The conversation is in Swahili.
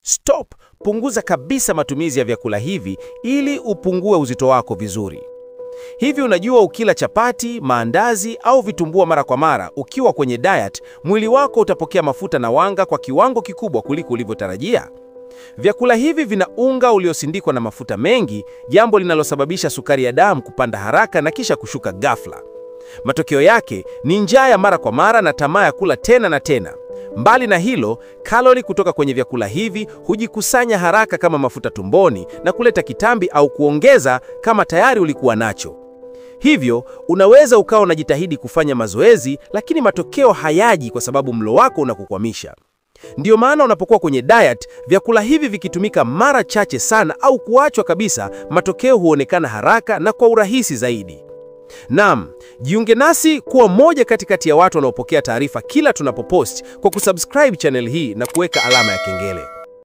Stop! Punguza kabisa matumizi ya vyakula hivi ili upungue uzito wako vizuri. Hivi unajua, ukila chapati, maandazi au vitumbua mara kwa mara ukiwa kwenye diet, mwili wako utapokea mafuta na wanga kwa kiwango kikubwa kuliko ulivyotarajia. Vyakula hivi vina unga uliosindikwa na mafuta mengi, jambo linalosababisha sukari ya damu kupanda haraka na kisha kushuka ghafla. Matokeo yake ni njaa ya mara kwa mara na tamaa ya kula tena na tena. Mbali na hilo, kalori kutoka kwenye vyakula hivi hujikusanya haraka kama mafuta tumboni na kuleta kitambi au kuongeza kama tayari ulikuwa nacho. Hivyo, unaweza ukawa unajitahidi kufanya mazoezi, lakini matokeo hayaji kwa sababu mlo wako unakukwamisha. Ndiyo maana unapokuwa kwenye diet, vyakula hivi vikitumika mara chache sana au kuachwa kabisa, matokeo huonekana haraka na kwa urahisi zaidi. Naam, jiunge nasi kuwa moja kati ya watu wanaopokea taarifa kila tunapopost kwa kusubscribe channel hii na kuweka alama ya kengele.